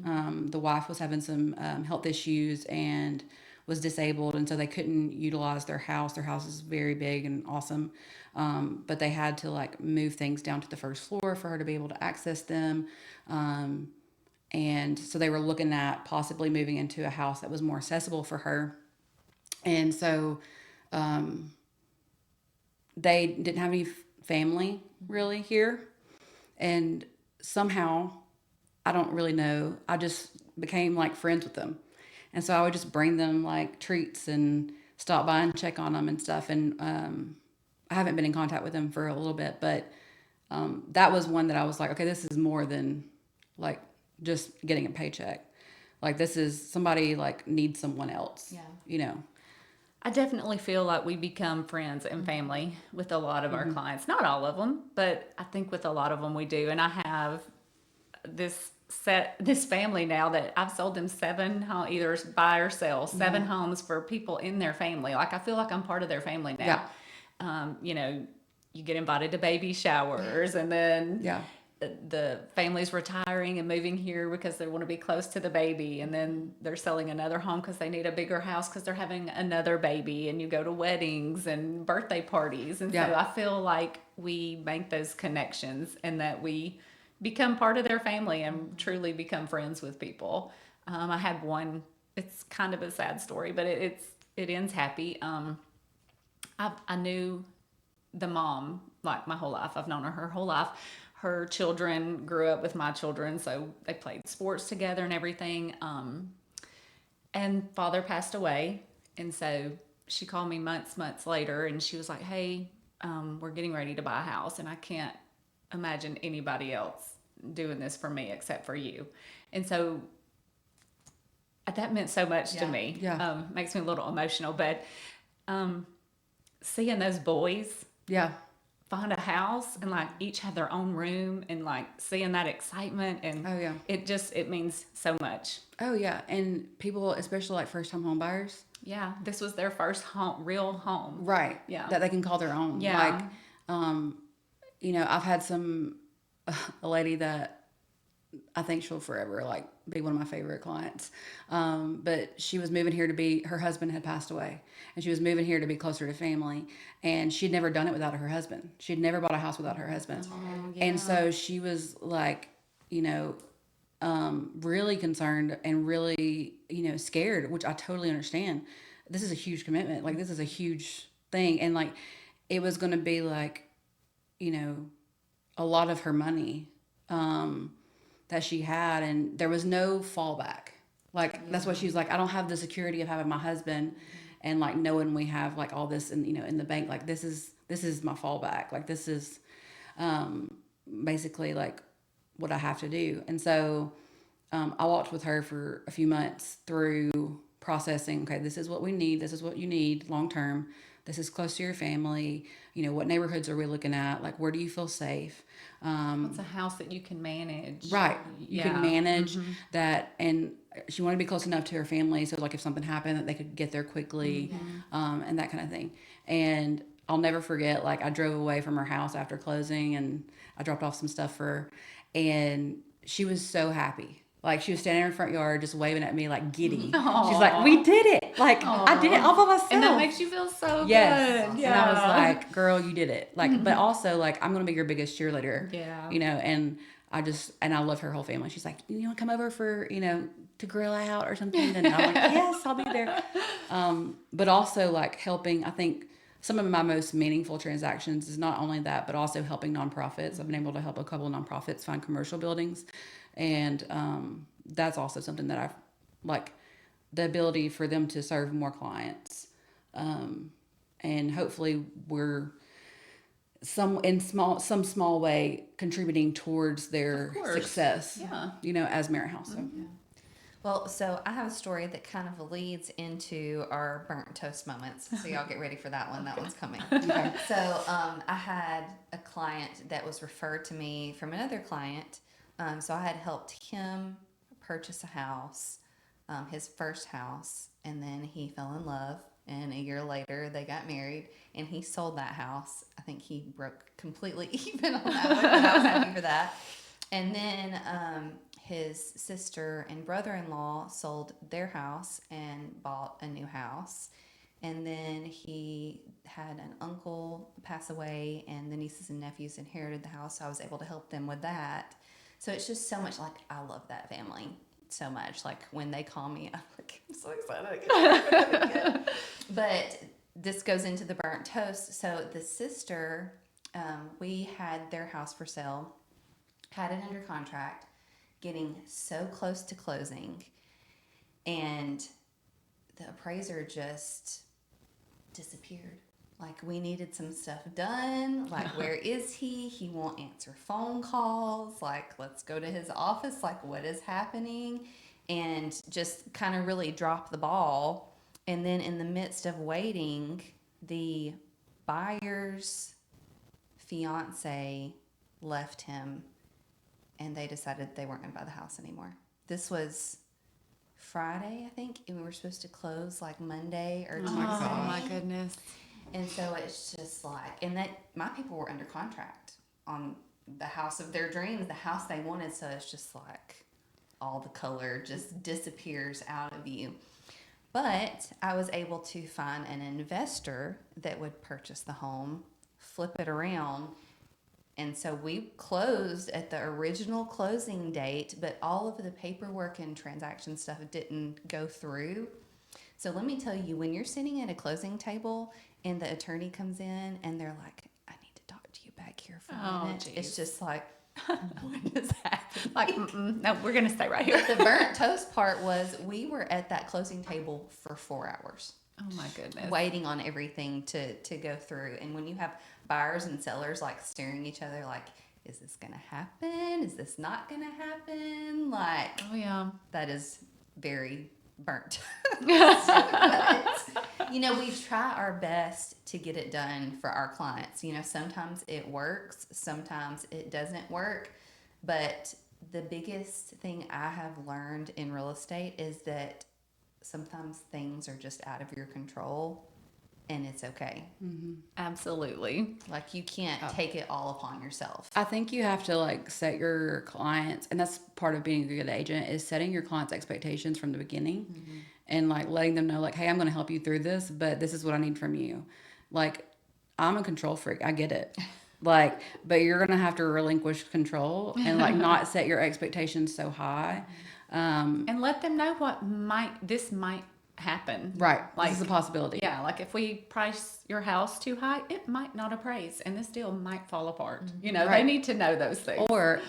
The wife was having some health issues and was disabled, and so they couldn't utilize their house. Their house is very big and awesome, but they had to like move things down to the first floor for her to be able to access them. And so they were looking at possibly moving into a house that was more accessible for her. And so they didn't have any family really here, and somehow, I don't really know, I just became like friends with them. And so I would just bring them like treats and stop by and check on them and stuff. And I haven't been in contact with them for a little bit, but that was one that I was like, okay, this is more than like just getting a paycheck. Like this is somebody like needs someone else, I definitely feel like we become friends and family with a lot of our clients. Not all of them, but I think with a lot of them we do. And I have this set this family now that I've sold them either buy or sell 7 homes for people in their family. Like I feel like I'm part of their family now. You know, you get invited to baby showers, and then the family's retiring and moving here because they want to be close to the baby, and then they're selling another home because they need a bigger house because they're having another baby, and you go to weddings and birthday parties, and so I feel like we make those connections and that we become part of their family and truly become friends with people. I had one, it's kind of a sad story, but it ends happy. I knew the mom like my whole life. I've known her whole life. Her children grew up with my children, so they played sports together and everything. And father passed away, and so she called me months later, and she was like, "Hey, we're getting ready to buy a house, and I can't imagine anybody else doing this for me except for you." And so that meant so much to me. Makes me a little emotional, but seeing those boys find a house and like each have their own room, and like seeing that excitement, and it means so much. And people, especially like first time home buyers, this was their first real home, that they can call their own. Like you know, I've had a lady that I think she'll forever like be one of my favorite clients. But she was moving here her husband had passed away, and she was moving here to be closer to family, and she'd never done it without her husband. She'd never bought a house without her husband. And so she was like, you know, really concerned and really, you know, scared, which I totally understand. This is a huge commitment. Like this is a huge thing. And like, it was going to be like, you know, a lot of her money, that she had, and there was no fallback. Like that's what she was like, I don't have the security of having my husband and like knowing we have like all this in, you know, in the bank. Like this is my fallback. Like this is basically like what I have to do. And so I walked with her for a few months through processing, okay, this is what we need, this is what you need long term, this is close to your family, you know, what neighborhoods are we looking at, like where do you feel safe, what's a house that you can manage, you can manage that. And she wanted to be close enough to her family so like if something happened that they could get there quickly, and that kind of thing. And I'll never forget, like I drove away from her house after closing, and I dropped off some stuff for her, and she was so happy. Like she was standing in her front yard just waving at me like giddy. Aww. She's like, we did it. Like I did it all by myself. And that makes you feel so good. Yeah. And I was like, girl, you did it. Like, but also like, I'm going to be your biggest cheerleader. Yeah. You know, and I love her whole family. She's like, you want to come over for, you know, to grill out or something? And I'm like, yes, I'll be there. But also like helping, I think some of my most meaningful transactions is not only that, but also helping nonprofits. I've been able to help a couple of nonprofits find commercial buildings. And that's also something that I've like the ability for them to serve more clients. And hopefully we're some small way contributing towards their success, you know, as Mary House. So. Well, so I have a story that kind of leads into our burnt toast moments. So y'all get ready for that one. That one's coming. Okay. So I had a client that was referred to me from another client. So I had helped him purchase a house, his first house, and then he fell in love. And a year later, they got married, and he sold that house. I think he broke completely even on that one, but I was happy for that. And then his sister and brother-in-law sold their house and bought a new house. And then he had an uncle pass away, and the nieces and nephews inherited the house, so I was able to help them with that. So it's just so much, like, I love that family so much. Like, when they call me, I'm like, I'm so excited. But this goes into the burnt toast. So the sister, we had their house for sale, had it under contract, getting so close to closing, and the appraiser just disappeared. Like, we needed some stuff done. Like, where is he? He won't answer phone calls. Like, let's go to his office. Like, what is happening? And just kind of really dropped the ball. And then in the midst of waiting, the buyer's fiance left him and they decided they weren't going to buy the house anymore. This was Friday, I think, and we were supposed to close like Monday or Tuesday. Oh my goodness. And so it's just like, and that my people were under contract on the house of their dreams, the house they wanted. So it's just like all the color just disappears out of you. But I was able to find an investor that would purchase the home, flip it around. And so we closed at the original closing date, but all of the paperwork and transaction stuff didn't go through. So let me tell you, when you're sitting at a closing table and the attorney comes in and they're like, I need to talk to you back here for a minute. geez. It's just like, what is happening? Like, no, we're going to stay right here. The burnt toast part was we were at that closing table for 4 hours Oh my goodness. waiting on everything to go through. And when you have buyers and sellers like staring each other like, is this going to happen? Is this not going to happen? Like, Oh yeah. that is very burnt. But, we try our best to get it done for our clients. Sometimes it works, sometimes it doesn't work. But the biggest thing I have learned in real estate is that sometimes things are just out of your control and it's okay. Absolutely. Like you can't take it all upon yourself. I think you have to like set your clients, and that's part of being a good agent, is setting your clients' expectations from the beginning and like letting them know like, hey, I'm going to help you through this, but this is what I need from you. Like, I'm a control freak. I get it. Like, but you're going to have to relinquish control and like not set your expectations so high. And let them know this might happen. Right. Like, This is a possibility. Yeah, like if we price your house too high, it might not appraise and this deal might fall apart. They Right. need to know those things. Or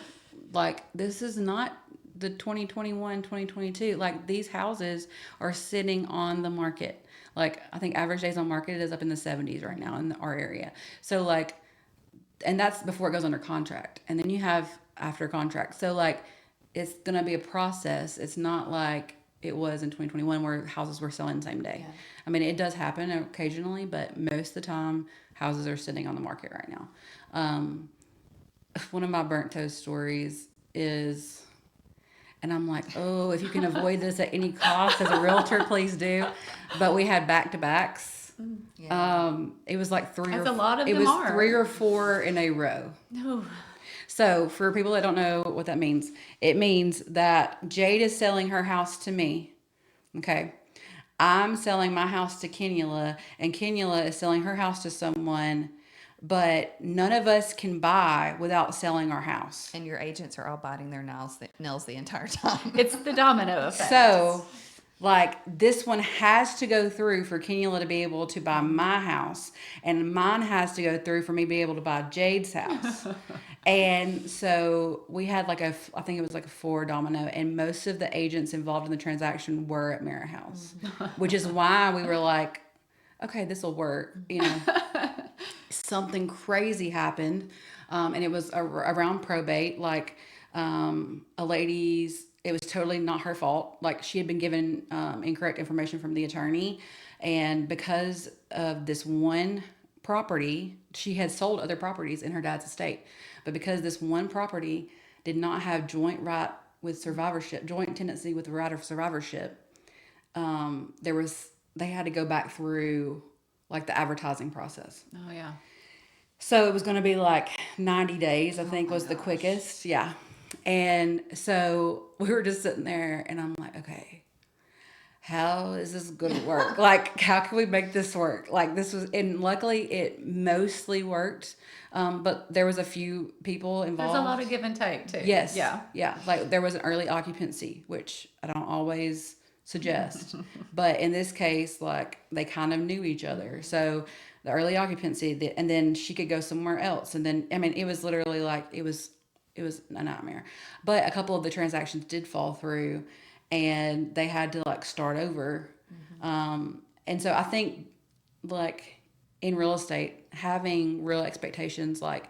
like, this is not the 2021, 2022. Like, these houses are sitting on the market. Like, I think average days on market is up in the 70s right now in our area. So like, and that's before it goes under contract. And then you have after contract. So like, it's going to be a process. It's not like it was in 2021 where houses were selling the same day. Yeah. I mean, it does happen occasionally, but most of the time houses are sitting on the market right now. One of my burnt toast stories is, and I'm like, oh, if you can avoid this at any cost as a realtor, please do. But we had back-to-backs. Yeah. It was like As a lot of it them was are. 3 or 4 in a row. No. So for people that don't know what that means, it means that Jade is selling her house to me. Okay. I'm selling my house to Kenyala, and Kenyala is selling her house to someone, but none of us can buy without selling our house. And your agents are all biting their nails the entire time. It's the domino effect. So, like, this one has to go through for Kenyala to be able to buy my house, and mine has to go through for me to be able to buy Jade's house. And so we had I think it was like a 4 domino, and most of the agents involved in the transaction were at Mara House, which is why we were like, okay, this will work. Something crazy happened, and it was around probate. Like, a lady's, it was totally not her fault. Like, she had been given incorrect information from the attorney, and because of this one property, she had sold other properties in her dad's estate, but because this one property did not have joint right with survivorship, joint tenancy with the right of survivorship, they had to go back through like the advertising process. Oh yeah. So it was going to be like 90 days, I think was the quickest. Yeah. And so we were just sitting there and I'm like, okay, how is this going to work? Like, how can we make this work? Like, this was, and luckily it mostly worked. But there was a few people involved. There's a lot of give and take too. Yes. Yeah. Yeah. Like, there was an early occupancy, which I don't always suggest. But in this case, like, they kind of knew each other. So the early occupancy, and then she could go somewhere else. And then, I mean, it was literally like, it was a nightmare. But a couple of the transactions did fall through, and they had to like start over. And so I think, like, in real estate, having real expectations, like,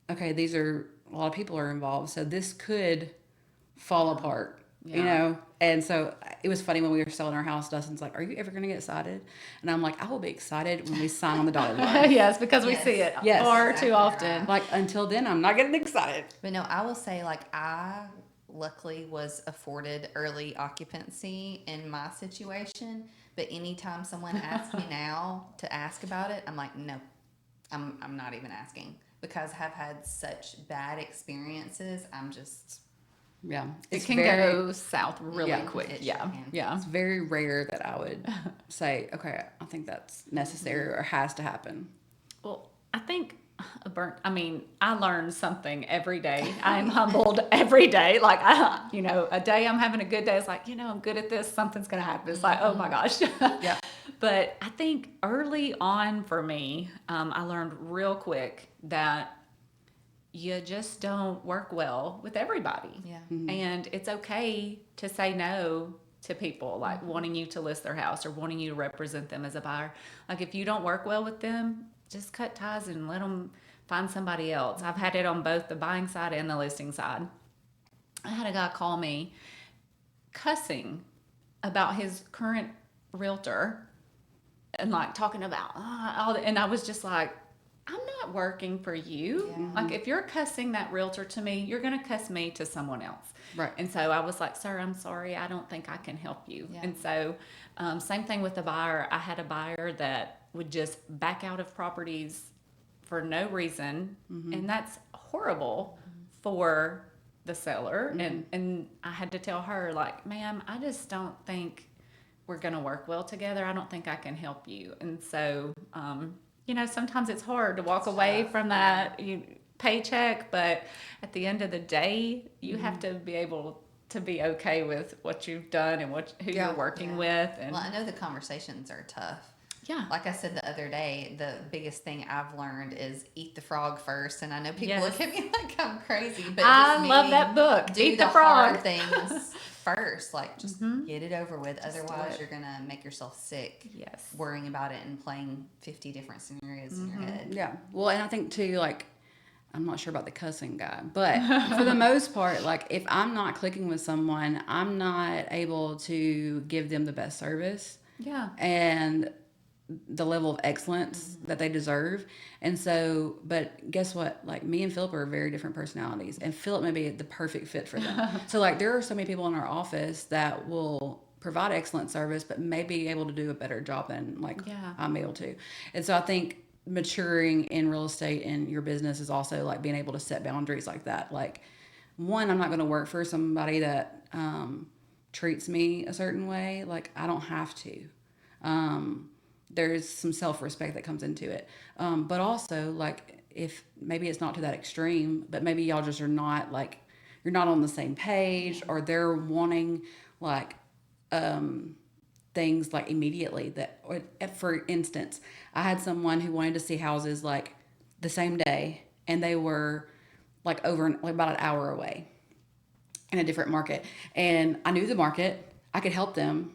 okay, these are, a lot of people are involved, so this could fall apart. you know? And so it was funny when we were selling our house, Dustin's like, are you ever going to get excited? And I'm like, I will be excited when we sign on the dotted line. Yes, because we Yes. see it Yes. far Exactly too often. right. Like, until then, I'm not getting excited. But no, I will say, like, I luckily was afforded early occupancy in my situation. But anytime someone asks me now to ask about it, I'm like, no, I'm not even asking, because I've had such bad experiences. I'm just, Yeah. It It's can very, go south really Yeah. quick. It sure Yeah. can. Yeah. it's very rare that I would say, okay, I think that's necessary or has to happen. Well, I think I learn something every day. I am humbled every day. Like, a day I'm having a good day. It's like, I'm good at this. Something's going to happen. It's like, oh my gosh. Yeah. But I think early on for me, I learned real quick that you just don't work well with everybody. yeah. And it's okay to say no to people like wanting you to list their house or wanting you to represent them as a buyer. Like, if you don't work well with them, just cut ties and let them find somebody else. I've had it on both the buying side and the listing side. I had a guy call me cussing about his current realtor and like talking about and I was just like, I'm not working for you. Yeah. Like, if you're cussing that realtor to me, you're going to cuss me to someone else. Right. And so I was like, sir, I'm sorry. I don't think I can help you. Yeah. And so same thing with the buyer. I had a buyer that would just back out of properties for no reason. And that's horrible for the seller. And I had to tell her, like, ma'am, I just don't think we're going to work well together. I don't think I can help you. And so, sometimes it's hard to walk away from that paycheck, but at the end of the day, you have to be able to be okay with what you've done and who Yeah. you're working Yeah. with. And Well, I know the conversations are tough. yeah. Like I said the other day, the biggest thing I've learned is eat the frog first. And I know people Yes. look at me like I'm crazy, but I just love meaning that book. do Eat the hard frog. things first. Like, just get it over with. Just do Otherwise, it. you're gonna make yourself sick Yes. worrying about it and playing 50 different scenarios in your head. Yeah. Well, and I think too, like, I'm not sure about the cussing guy, but for the most part, like, if I'm not clicking with someone, I'm not able to give them the best service Yeah. and the level of excellence that they deserve. And so, but guess what? Like, me and Philip are very different personalities, and Philip may be the perfect fit for them. So, like, there are so many people in our office that will provide excellent service, but may be able to do a better job than like Yeah. I'm able to. And so I think maturing in real estate and your business is also like being able to set boundaries like that. Like, one, I'm not going to work for somebody that treats me a certain way. Like, I don't have to. There's some self-respect that comes into it. But also, like, if maybe it's not to that extreme, but maybe y'all just are not like, you're not on the same page, or they're wanting like things like immediately that, or, for instance, I had someone who wanted to see houses like the same day, and they were like like about an hour away in a different market. And I knew the market, I could help them,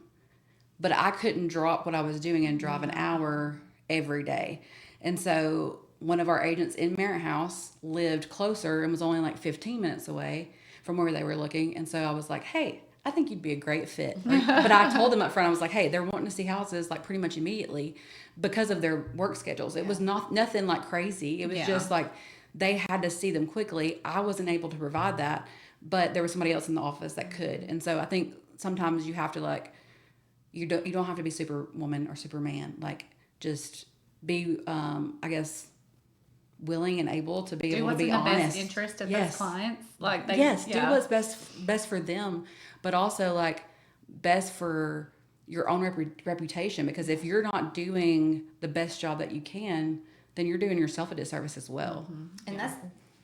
but I couldn't drop what I was doing and drive an hour every day. And so one of our agents in Merritt House lived closer and was only like 15 minutes away from where they were looking. And so I was like, hey, I think you'd be a great fit. But I told them up front, I was like, hey, they're wanting to see houses like pretty much immediately because of their work schedules. It was nothing like crazy. It was just like they had to see them quickly. I wasn't able to provide that, but there was somebody else in the office that could. And so I think sometimes you have to like, you don't have to be Superwoman or Superman. Like, just be, I guess, willing and able to be Do able to what's be in the honest. best interest of Yes. those clients. Like, do what's best for them, but also like best for your own reputation. Because if you're not doing the best job that you can, then you're doing yourself a disservice as well. And that's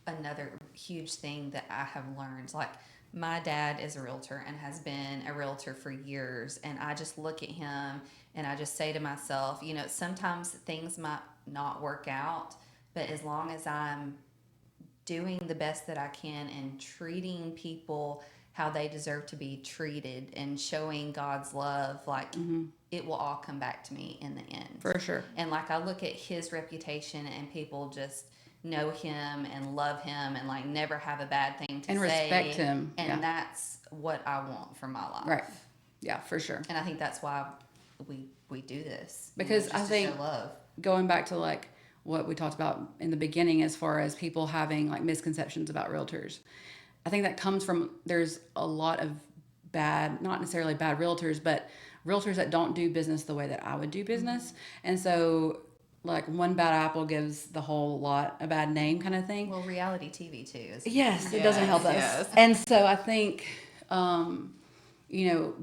another huge thing that I have learned. Like, my dad is a realtor and has been a realtor for years. And I just look at him and I just say to myself, sometimes things might not work out, but as long as I'm doing the best that I can and treating people how they deserve to be treated and showing God's love, like, it will all come back to me in the end. For sure. And like, I look at his reputation and people just know him and love him and like never have a bad thing to And say. respect him. And Yeah. that's what I want for my life. Right. Yeah, for sure. And I think that's why we do this. Because just I think to show love. Going back to like what we talked about in the beginning as far as people having like misconceptions about realtors, I think that comes from there's a lot of bad, not necessarily bad realtors, but realtors that don't do business the way that I would do business. And so like one bad apple gives the whole lot a bad name kind of thing. Well, reality TV too is Yes, it doesn't help us. Yes. And so I think, you know,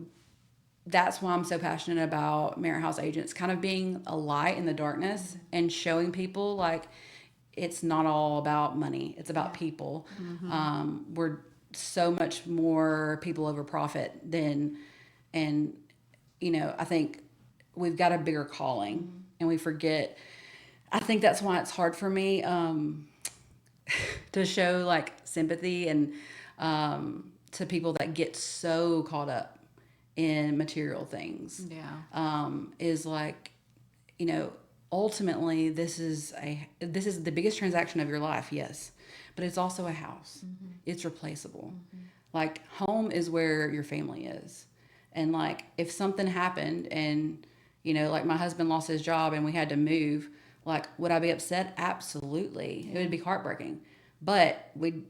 that's why I'm so passionate about Merit House Agents, kind of being a light in the darkness and showing people like it's not all about money. It's about people. We're so much more people over profit than, and, you know, I think we've got a bigger calling and we forget. I think that's why it's hard for me to show like sympathy and to people that get so caught up in material things. Yeah. Is like, you know, ultimately this is the biggest transaction of your life, yes, but it's also a house. It's replaceable. Like home is where your family is, and like if something happened and, you know, like my husband lost his job and we had to move, like would I be upset? Absolutely. It would be heartbreaking, but we'd,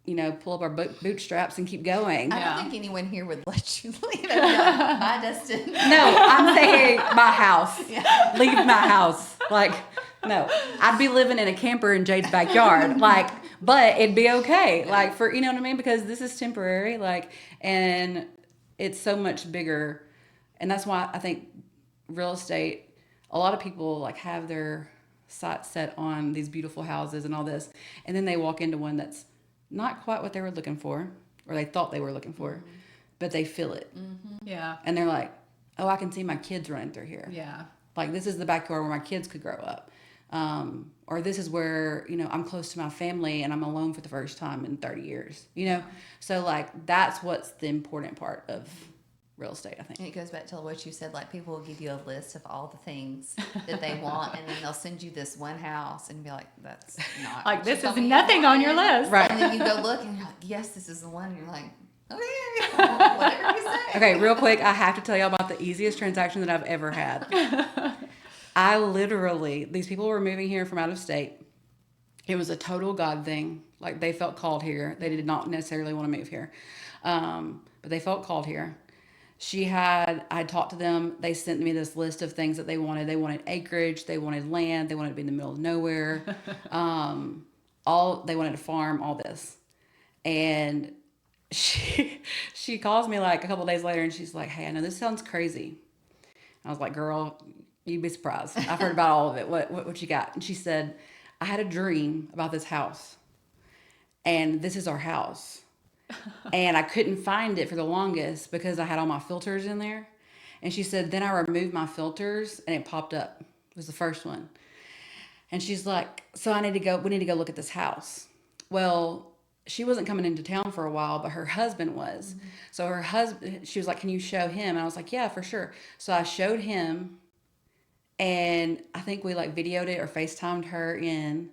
you know, pull up our bootstraps and keep going. I don't think anyone here would let you leave. My destiny. No, I'm saying my house. Leave my house. Like, no. I'd be living in a camper in Jade's backyard. Like, but it'd be okay. Like, for, you know what I mean? Because this is temporary. Like, and it's so much bigger. And that's why I think real estate, a lot of people like have their sights set on these beautiful houses and all this. And then they walk into one that's not quite what they were looking for, or they thought they were looking for, but they feel it. Yeah. And they're like, oh, I can see my kids running through here. Yeah. Like, this is the backyard where my kids could grow up. Or this is where, you know, I'm close to my family and I'm alone for the first time in 30 years, you know? So, like, that's what's the important part of real estate, I think. And it goes back to what you said, like people will give you a list of all the things that they want, and then they'll send you this one house and be like, that's not Like what you this told is me you nothing on your wanted. list. Right. And then you go look and you're like, yes, this is the one. And you're like, okay, whatever you say. Okay, real quick, I have to tell y'all about the easiest transaction that I've ever had. I literally, these people were moving here from out of state. It was a total God thing. Like, they felt called here. They did not necessarily want to move here. But they felt called here. I talked to them. They sent me this list of things that they wanted. They wanted acreage. They wanted land. They wanted to be in the middle of nowhere. They wanted a farm, all this. And she calls me like a couple days later and she's like, hey, I know this sounds crazy. I was like, girl, you'd be surprised. I've heard about all of it. What you got? And she said, I had a dream about this house. And this is our house. And I couldn't find it for the longest because I had all my filters in there. And she said, then I removed my filters and it popped up. It was the first one. And she's like, so we need to go look at this house. Well, she wasn't coming into town for a while, but her husband was. Mm-hmm. So her husband, she was like, can you show him? And I was like, yeah, for sure. So I showed him, and I think we like videoed it or FaceTimed her in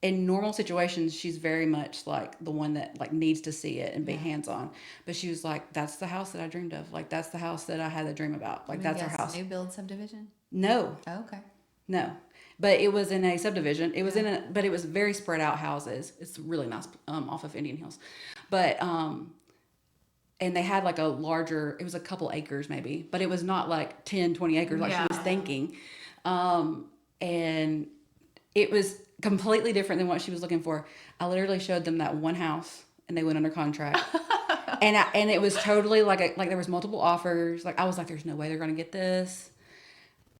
normal situations, she's very much like the one that like needs to see it and be hands-on. But she was like, that's the house that I dreamed of. Like, that's the house that I had a dream about. Like, that's our house. New build subdivision? No. Oh, okay. No. But it was in a subdivision. It was but it was very spread out houses. It's really nice off of Indian Hills. But, and they had like it was a couple acres maybe, but it was not like 10, 20 acres like she was thinking. And it was completely different than what she was looking for. I literally showed them that one house and they went under contract. and it was totally like there was multiple offers. Like, I was like, there's no way they're going to get this.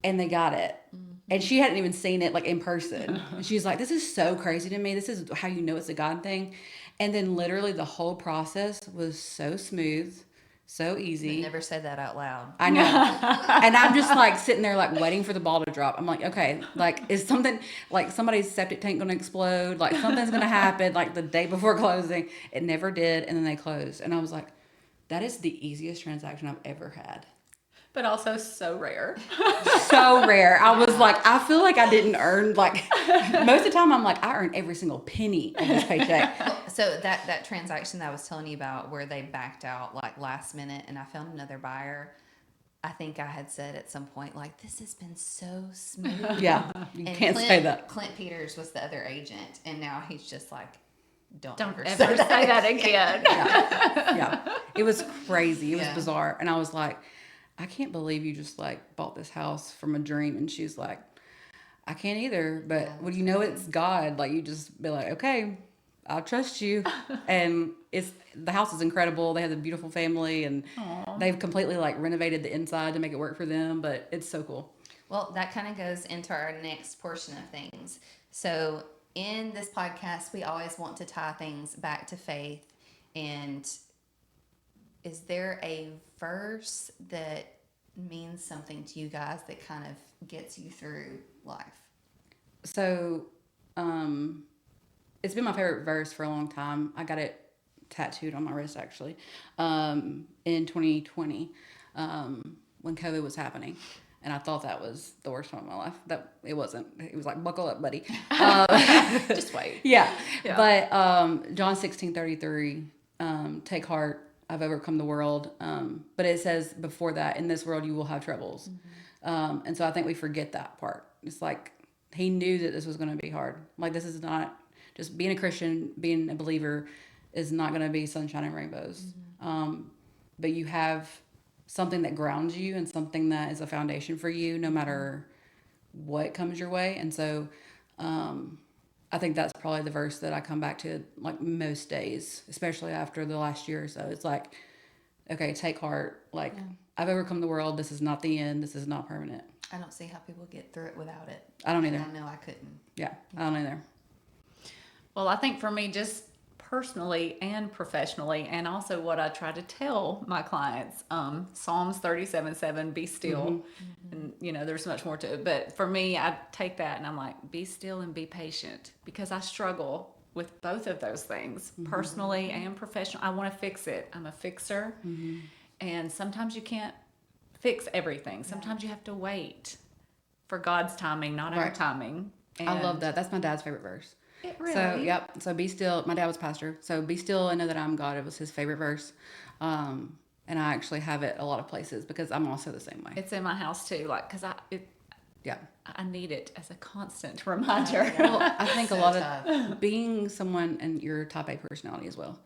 And they got it. Mm-hmm. And she hadn't even seen it like in person. And she's like, this is so crazy to me. This is how you know it's a God thing. And then literally the whole process was so smooth, so easy. You never said that out loud. I know. And I'm just like sitting there like waiting for the ball to drop. I'm like, okay, like is something like somebody's septic tank going to explode? Like something's going to happen like the day before closing. It never did. And then they closed. And I was like, that is the easiest transaction I've ever had. but also so rare. So rare. I was like, I feel like I didn't earn, like, most of the time I'm like, I earned every single penny of this paycheck. So that transaction that I was telling you about where they backed out like last minute and I found another buyer, I think I had said at some point, like, this has been so smooth. Yeah, you And can't say that. Clint Peters was the other agent, and now he's just like, don't Don't ever ever say that again. Yeah. It was crazy. It was Yeah. bizarre. And I was like, I can't believe you just like bought this house from a dream. And she's like, I can't either. But Yeah, when you know it's God, like you just be like, okay, I'll trust you. And the house is incredible. They have a beautiful family and they've completely like renovated the inside to make it work for them. But it's so cool. Well, that kind of goes into our next portion of things. So, in this podcast, we always want to tie things back to faith. And is there a verse that means something to you guys that kind of gets you through life? So, it's been my favorite verse for a long time. I got it tattooed on my wrist actually, in 2020, when COVID was happening. And I thought that was the worst time of my life. That it wasn't. It was like, buckle up, buddy. Just wait. Yeah. Yeah. But John 16:33, take heart, I've overcome the world. But it says before that, in this world you will have troubles. And so I think we forget that part. It's like he knew that this was going to be hard. Like this is not just being a Christian, being a believer is not going to be sunshine and rainbows. But you have something that grounds you and something that is a foundation for you no matter what comes your way. And so I think that's probably the verse that I come back to like most days, especially after the last year or so. It's like, okay, take heart. Like I've overcome the world. This is not the end. This is not permanent. I don't see how people get through it without it. I don't And either. I know I couldn't. Yeah, I don't either. Well, I think for me, just personally and professionally, and also what I try to tell my clients, Psalms 37:7, be still. And, there's much more to it. But for me, I take that and I'm like, be still and be patient because I struggle with both of those things, personally and professionally. I want to fix it. I'm a fixer. And sometimes you can't fix everything. Sometimes you have to wait for God's timing, not our Right. timing. I love And that. That's my dad's favorite verse. It really. So, yep. So be still. My dad was pastor. So be still and know that I'm God. It was his favorite verse. And I actually have it a lot of places because I'm also the same way. It's in my house too, like, because Yeah. I need it as a constant reminder. Well, I think a So lot tough. of being someone, and you're type A personality as well.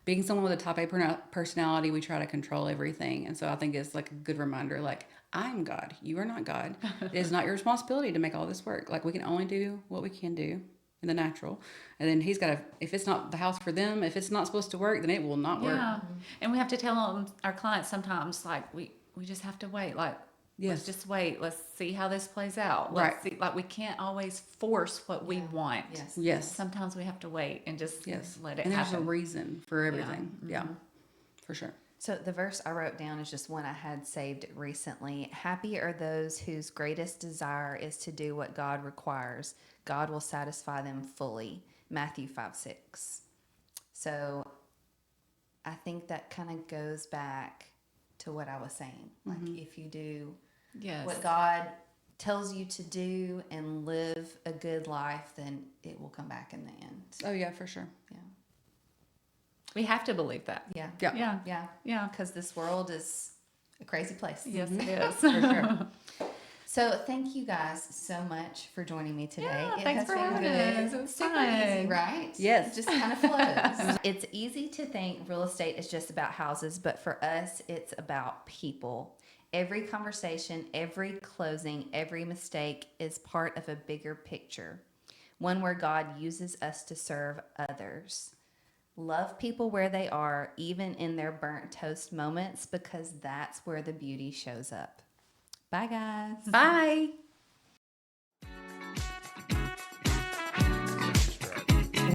Being someone with a type A personality, we try to control everything. And so I think it's like a good reminder, like, I'm God. You are not God. It is not your responsibility to make all this work. Like, we can only do what we can do in the natural. And then he's got to, if it's not the house for them, if it's not supposed to work, then it will not work. Yeah, and we have to tell them, our clients sometimes, like, we just have to wait. Like, Yes. let's just wait. Let's see how this plays out. Right. Let's see. Like, we can't always force what we want. Yes. Yes. Sometimes we have to wait and just Yes. let it And there's happen. a reason for everything. Yeah. For sure. So the verse I wrote down is just one I had saved recently. Happy are those whose greatest desire is to do what God requires. God will satisfy them fully. Matthew 5:6. So I think that kind of goes back to what I was saying. Like if you do Yes. what God tells you to do and live a good life, then it will come back in the end. Oh, yeah, for sure. Yeah. We have to believe that. Yeah. Yeah. Yeah. Yeah. Yeah. Because this world is a crazy place. Yes, it is. For sure. So thank you guys so much for joining me today. Yeah, It thanks has for been having good. us. It was Super fun. easy, right? Yes. It just kind of flows. It's easy to think real estate is just about houses, but for us, it's about people. Every conversation, every closing, every mistake is part of a bigger picture, one where God uses us to serve others. Love people where they are, even in their burnt toast moments, because that's where the beauty shows up. Bye, guys. Bye.